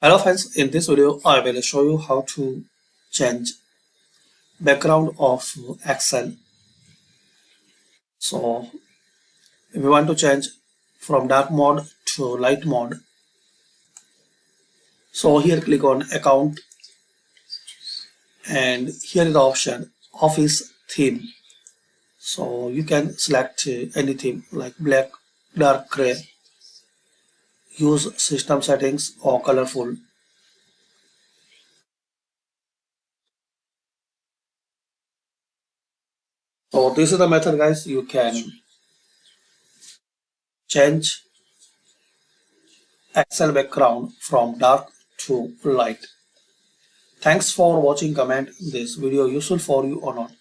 Hello friends, in this video I will show you how to change background of Excel. So if you want to change from dark mode to light mode, so here click on account and here is the option office theme. So you can select any theme like black, dark gray, use system settings or colorful. So this is the method guys, you can change Excel background from dark to light. Thanks for watching. Comment this video useful for you or not.